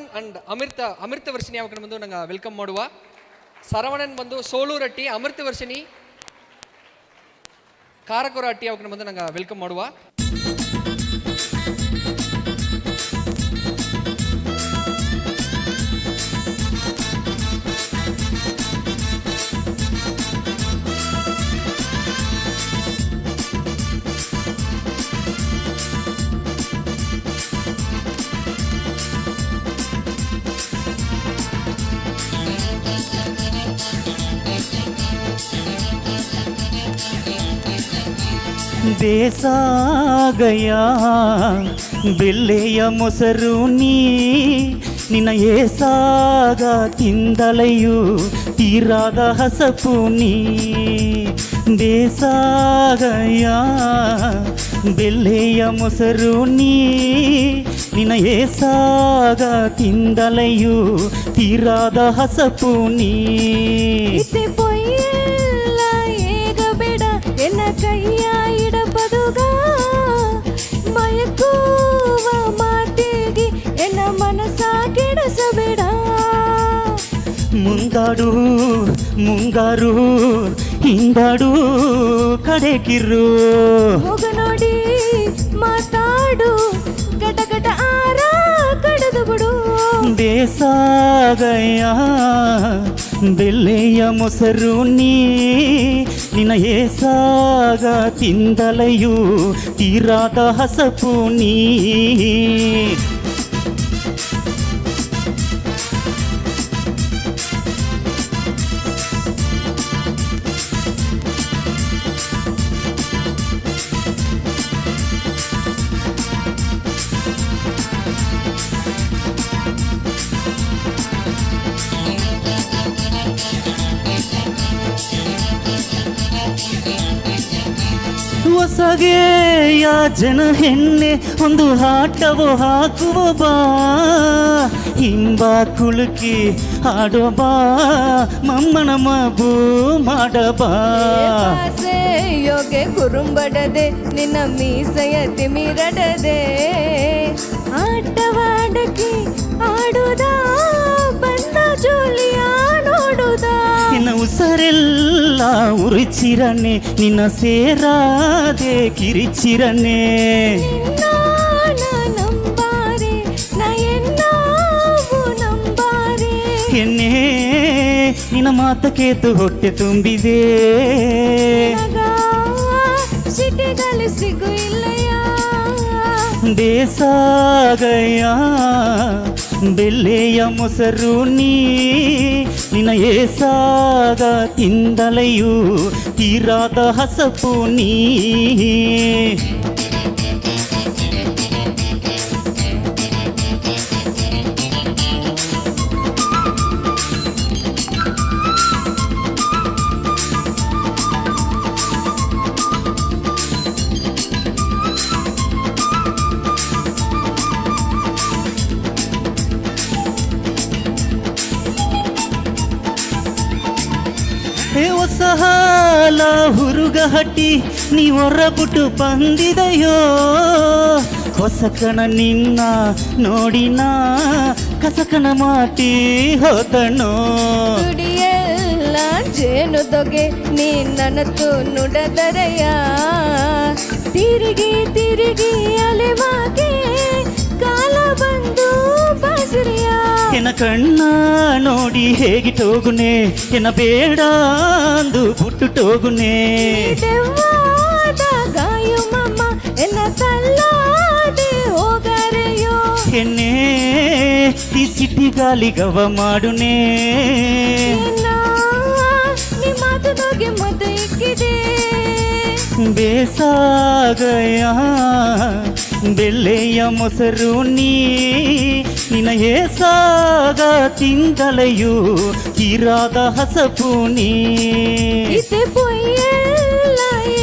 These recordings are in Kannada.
ಸರವಣನ್ ಅಂಡ್ ಅಮೃತ ವರ್ಷಿಣಿ ಅವರನ್ನು ಬಂದು ನಂಗೆ ವೆಲ್ಕಮ್ ಮಾಡುವ. ಸರವಣನ್ ಬಂದು ಸೋಲೂರಟ್ಟಿ, ಅಮೃತ ವರ್ಷಿಣಿ ಕಾರಕೋರ ಅಟ್ಟಿ ಅವರನ್ನು ಬಂದು ನಂಗೆ ವೆಲ್ಕಮ್ ಮಾಡುವ. ಬೇಸಾಗಯ ಬೆಲ್ಲೆಯ ಮೊಸರು ನಿನ್ನ ಏಸಾಗ ತಿಂದಲೆಯು ತೀರಾದ ಹಸಪು ನೀ. ಬೇಸಾಗಯ ಬೆಲ್ಲೆಯ ಮೊಸರು ನಿನ್ನ ಏಸಾಗ ತಿಂದಲೆಯು ತೀರಾದ ಹಸಪು ನೀ. ಎನ್ನ ಕೈಯ ಇಡಬದುಗ ಮಯಕುವ ಮಾತಿಗೆ ಎನ್ನ ಮನಸ ಕೆಡಿಸಬೇಡ. ಮುಂದಾಡು ಮುಂಗಾರು ಹಿಂದಾಡು ಕಡೆಕಿರು. ಹೋಗ ನೋಡಿ ಮಾತಾಡು ಗಟ ಗಟ ಆರ ಕಡಿದು ಬಿಡು. ಬೇಸಾಗಯ ಬೆಲ್ಲೆಯ ಮೊಸರು ನಿನ್ನ ಏಸಾಗ ತಿಂದಲೆಯು ತೀರಾದ ಹಸಪು ನೀ. ಹೊಸಗೆಯ ಜನ ಹೆಣ್ಣೆ ಒಂದು ಆಟವೋ ಹಾಕುವ ಬಾ. ಹಿಂಬ ಕುಳುಕಿ ಆಡೋ ಬಾ, ಮಮ್ಮನ ಮಗು ಮಾಡಬಾ. ಯೋಗೆ ಕುರುಂಬಡದೆ ನಿನ್ನ ಮೀಸೆಯ ತಿಮಿರಡದೆ ಆಟವಾಡಕ್ಕೆ ಆಡುದ ಬಂದ ಜೋಲಿಯ ನೋಡುದ. ನಿನ್ನ ಉಸರೆಲ್ಲ ಉರಿಚಿರನೆ ನಿನ್ನ ಸೇರಾದೆ ಕಿರಿಚಿರನೆ. ನಂಬಾರೆ ನಯನ್ನಾವು ನಂಬಾರೆ ಎನ್ನೆ ನಿನ್ನ ಮಾತ ಕೇತು ಹೊಟ್ಟೆ ತುಂಬಿದೆ. ಸಿಟಿಗಳು ಸಿಗು ಇಲ್ಲಯ್ಯ. ಬೇಸಾಗಯ ಬೆಲ್ಲೆಯ ಮೊಸರು ನಿನ್ನ ಏಸಾಗ ತಿಂದಲೆಯು ತೀರಾದ ಹಸಪು ನೀ. ಹೊಸಹಾಲ ಹುರುಗ ಹಟ್ಟಿ ನೀ ಹೊರಬಿಟ್ಟು ಬಂದಿದೆಯೋ. ಹೊಸಕಣ ನಿನ್ನ ನೋಡಿನ ಕಸಕಣ ಮಾಟಿ ಹೋದಣೋ. ನುಡಿಯೆಲ್ಲ ಜೇನು ತೊಗೆ ನೀ ನನ್ನತ್ತು ನುಡದರೆಯ. ತಿರುಗಿ ತಿರುಗಿ ಅಲೆವಾಗೆ ಕಾಲ ಬಂದು ಬಾಸಿರಿಯ. ಎನ್ನ ಕಣ್ಣ ನೋಡಿ ಹೇಗಿಟ್ಟೋಗುನೆ ಎನ್ನ ಬೇಡ ಅಂದು ಬಿಟ್ಟುಟೋಗುನೆ. ದೆವ್ವಾದ ಗಾಯು ಮಮ್ಮ ಎನ್ನ ಕಲ್ಲಾದೆ ಹೋಗರೆಯೋ. ಎನ್ನೆ ಈ ಸಿಟಿ ಗಾಲಿ ಗವ ಮಾಡುನೆ. ನೀ ಮಾತು ತೊಗೆ ಮದ್ದು ಇಕ್ಕಿದೆ. ಬೇಸಾಗಯ ಬೆಲ್ಲೆಯ ಮೊಸರು ನಿನ್ನ ಏಸಾಗ ತಿಂದಲೆಯು ತೀರಾದ ಹಸಪು ನೀ. ಇತೆ ಪೊಯ್ಯೆಲ್ಲ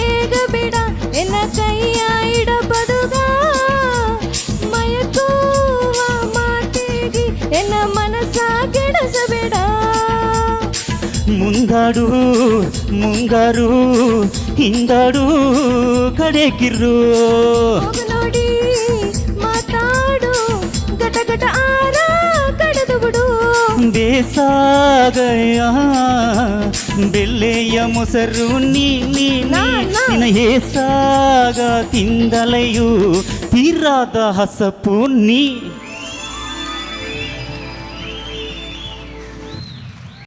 ಏಗ ಬೇಡ ಎನ್ನ ಕೈಯ ಇಡಬದುಗ ಮಯಕುವ ಮಾತಿಗೆ ಎನ್ನ ಮನಸ ಕೆಡಿಸಬೇಡ. ಮುಂದಾಡು ಮುಂಗಾರು ಹಿಂದಾಡು ಕಡೆಗಿರು. ಹೋಗ ನೋಡಿ ಮಾತಾಡು ಗಟ ಗಟ ಆರ ಎಳೆದು ಬಿಡು ಬೇಸಾಗಯ ಬೆಳ್ಳೆಯ ಮೊಸರು ನೀ ನಾ. ನಿನ್ನ ಹೇಸಾಗ ತಿಂದಲೆಯು ತೀರಾದ ಹಸಪು ನೀ